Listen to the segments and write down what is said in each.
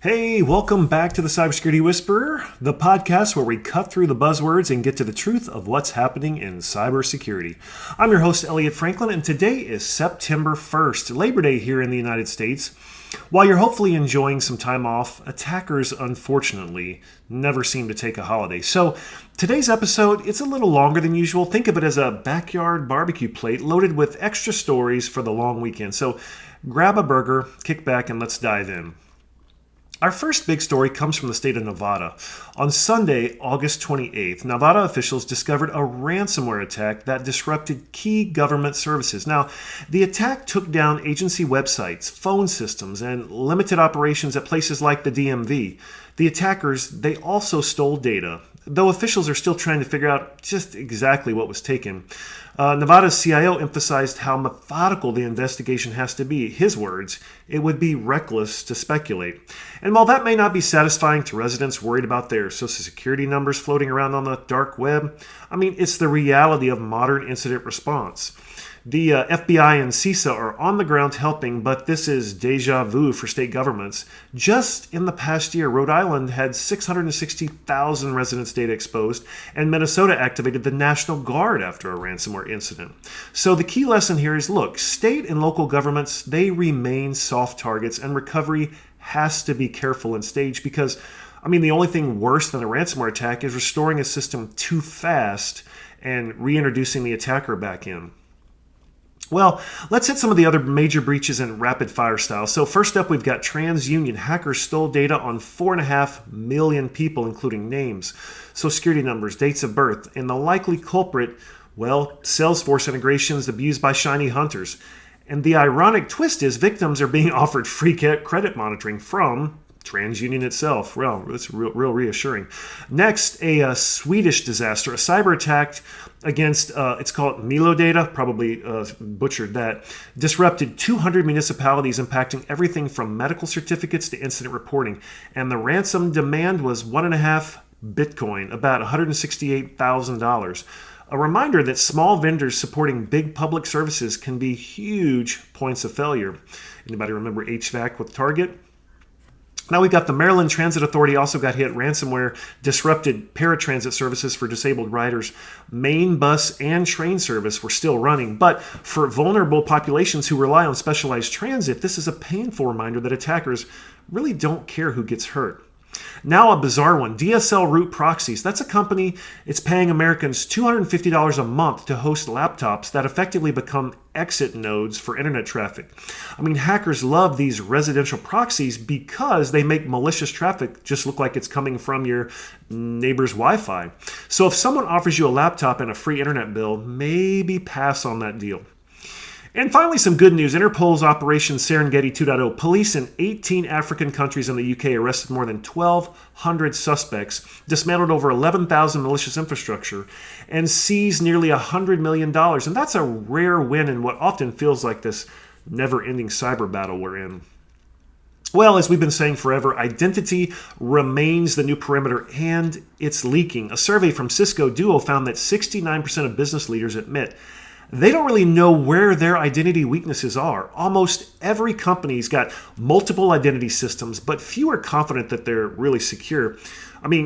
Hey, welcome back to the Cybersecurity Whisperer, the podcast where we cut through the buzzwords and get to the truth of what's happening in cybersecurity. I'm your host, Elliott Franklin, and today is September 1st, Labor Day here in the United States. While you're hopefully enjoying some time off, attackers, unfortunately, never seem to take a holiday. So today's episode, it's a little longer than usual. Think of it as a backyard barbecue plate loaded with extra stories for the long weekend. So grab a burger, kick back, and let's dive in. Our first big story comes from the state of Nevada. On Sunday, August 28th, Nevada officials discovered a ransomware attack that disrupted key government services. Now, the attack took down agency websites, phone systems, and limited operations at places like the DMV. The attackers, they also stole data, though officials are still trying to figure out just exactly what was taken. Nevada's CIO emphasized how methodical the investigation has to be. His words, it would be reckless to speculate. And while that may not be satisfying to residents worried about their social security numbers floating around on the dark web, it's the reality of modern incident response. The FBI and CISO are on the ground helping, but this is deja vu for state governments. Just in the past year, Rhode Island had 660,000 residents' data exposed, and Minnesota activated the National Guard after a ransomware incident. So the key lesson here is, look, state and local governments, they remain soft targets, and recovery has to be careful and staged because, the only thing worse than a ransomware attack is restoring a system too fast and reintroducing the attacker back in. Well, let's hit some of the other major breaches in rapid fire style. So first up, we've got TransUnion. Hackers stole data on 4.5 million people, including names, social security numbers, dates of birth, and the likely culprit, Salesforce integrations abused by shiny hunters. And the ironic twist is victims are being offered free credit monitoring from TransUnion itself. Well, that's real reassuring. Next, a Swedish disaster, a cyber attack against, it's called Milo data, probably butchered that, disrupted 200 municipalities, impacting everything from medical certificates to incident reporting. And the ransom demand was 1.5 Bitcoin, about $168,000. A reminder that small vendors supporting big public services can be huge points of failure. Anybody remember HVAC with Target? Now we've got the Maryland Transit Authority also got hit. Ransomware disrupted paratransit services for disabled riders. Main bus and train service were still running, but for vulnerable populations who rely on specialized transit, this is a painful reminder that attackers really don't care who gets hurt. Now a bizarre one, DSL Root Proxies. That's a company, it's paying Americans $250 a month to host laptops that effectively become exit nodes for internet traffic. Hackers love these residential proxies because they make malicious traffic just look like it's coming from your neighbor's Wi-Fi. So if someone offers you a laptop and a free internet bill, maybe pass on that deal. And finally, some good news. Interpol's Operation Serengeti 2.0. Police in 18 African countries and the UK arrested more than 1,200 suspects, dismantled over 11,000 malicious infrastructure, and seized nearly $100 million. And that's a rare win in what often feels like this never-ending cyber battle we're in. Well, as we've been saying forever, identity remains the new perimeter, and it's leaking. A survey from Cisco Duo found that 69% of business leaders admit they don't really know where their identity weaknesses are. Almost every company's got multiple identity systems, but few are confident that they're really secure.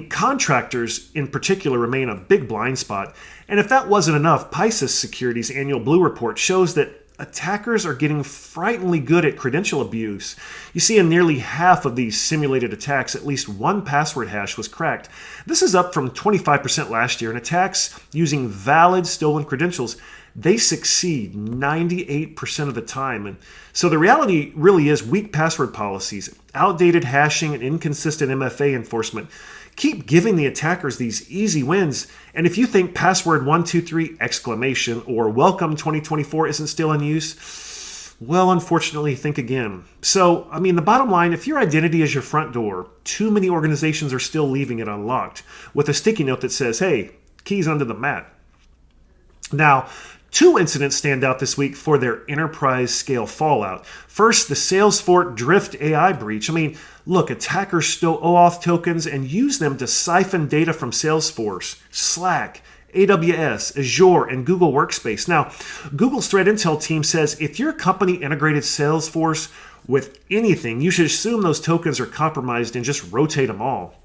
Contractors in particular remain a big blind spot. And if that wasn't enough, PISA Security's annual Blue Report shows that attackers are getting frighteningly good at credential abuse. You see, in nearly half of these simulated attacks, at least one password hash was cracked. This is up from 25% last year, and attacks using valid stolen credentials, they succeed 98% of the time. And so the reality really is weak password policies, outdated hashing, and inconsistent MFA enforcement keep giving the attackers these easy wins. And if you think password 123 exclamation or welcome 2024 isn't still in use, well, unfortunately, think again. So, the bottom line, if your identity is your front door, too many organizations are still leaving it unlocked with a sticky note that says, hey, keys under the mat. Now, two incidents stand out this week for their enterprise-scale fallout. First, the Salesforce Drift AI breach. Look, attackers stole OAuth tokens and used them to siphon data from Salesforce, Slack, AWS, Azure, and Google Workspace. Now, Google's threat intel team says if your company integrated Salesforce with anything, you should assume those tokens are compromised and just rotate them all.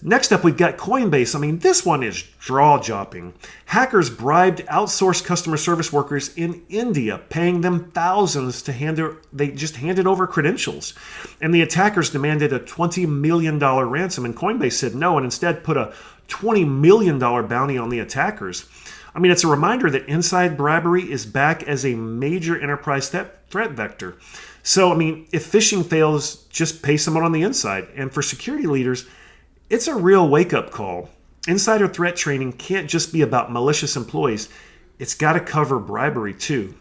Next up, we've got Coinbase. I mean, this one is jaw-dropping. Hackers bribed outsourced customer service workers in India, paying them thousands they just handed over credentials. And the attackers demanded a $20 million ransom, and Coinbase said no, and instead put a $20 million bounty on the attackers. I mean, it's a reminder that inside bribery is back as a major enterprise threat vector. So, I mean, if phishing fails, just pay someone on the inside. And for security leaders, it's a real wake-up call. Insider threat training can't just be about malicious employees. It's got to cover bribery too.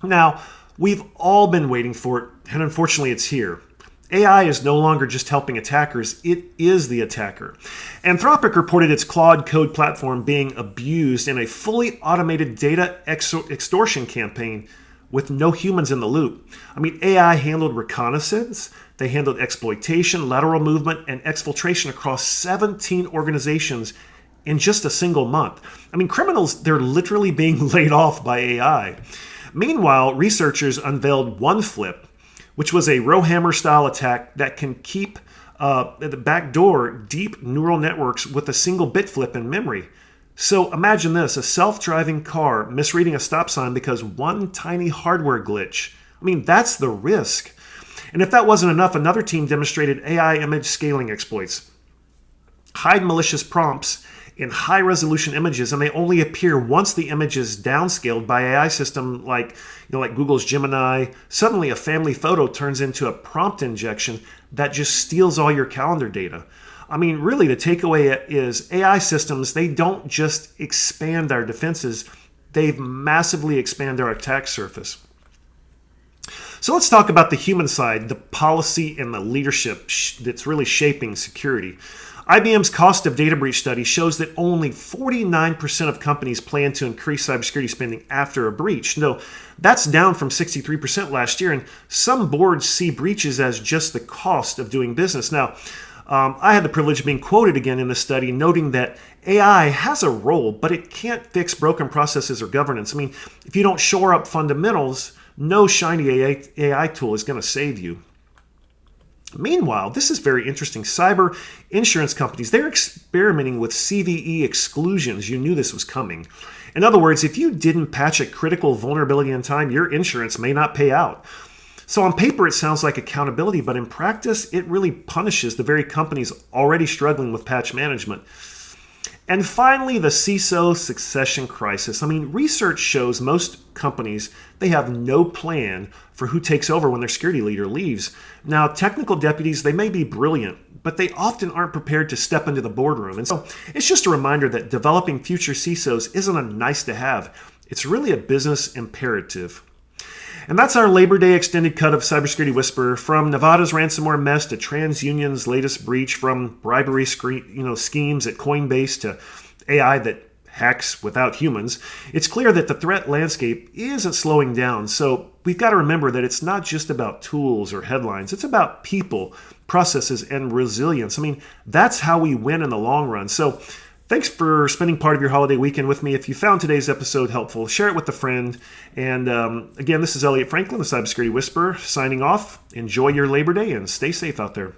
Now, we've all been waiting for it, and unfortunately it's here. AI is no longer just helping attackers, it is the attacker. Anthropic reported its Claude Code platform being abused in a fully automated data extortion campaign with no humans in the loop. I mean, AI handled reconnaissance, they handled exploitation, lateral movement, and exfiltration across 17 organizations in just a single month. I mean, criminals, they're literally being laid off by AI. Meanwhile, researchers unveiled OneFlip, which was a Rowhammer-style attack that can keep the backdoor deep neural networks with a single bit flip in memory. So imagine this, a self-driving car misreading a stop sign because one tiny hardware glitch. I mean, that's the risk. And if that wasn't enough, another team demonstrated AI image scaling exploits. Hide malicious prompts in high-resolution images, and they only appear once the image is downscaled by AI system like Google's Gemini. Suddenly, a family photo turns into a prompt injection that just steals all your calendar data. I mean, really, the takeaway is AI systems, they don't just expand our defenses, they've massively expanded our attack surface. So let's talk about the human side, the policy and the leadership that's really shaping security. IBM's cost of data breach study shows that only 49% of companies plan to increase cybersecurity spending after a breach. No, that's down from 63% last year, and some boards see breaches as just the cost of doing business. Now, I had the privilege of being quoted again in this study, noting that AI has a role, but it can't fix broken processes or governance. I mean, if you don't shore up fundamentals, no shiny AI tool is going to save you. Meanwhile, this is very interesting. Cyber insurance companies, they're experimenting with CVE exclusions. You knew this was coming. In other words, if you didn't patch a critical vulnerability in time, your insurance may not pay out. So on paper, it sounds like accountability, but in practice, it really punishes the very companies already struggling with patch management. And finally, the CISO succession crisis. I mean, research shows most companies, they have no plan for who takes over when their security leader leaves. Now, technical deputies, they may be brilliant, but they often aren't prepared to step into the boardroom. And so it's just a reminder that developing future CISOs isn't a nice to have. It's really a business imperative. And that's our Labor Day extended cut of Cybersecurity Whisperer, from Nevada's ransomware mess to TransUnion's latest breach, from bribery schemes at Coinbase to AI that hacks without humans. It's clear that the threat landscape isn't slowing down. So we've got to remember that it's not just about tools or headlines. It's about people, processes, and resilience. I mean, that's how we win in the long run. So thanks for spending part of your holiday weekend with me. If you found today's episode helpful, share it with a friend. And again, this is Elliott Franklin, the Cybersecurity Whisperer, signing off. Enjoy your Labor Day and stay safe out there.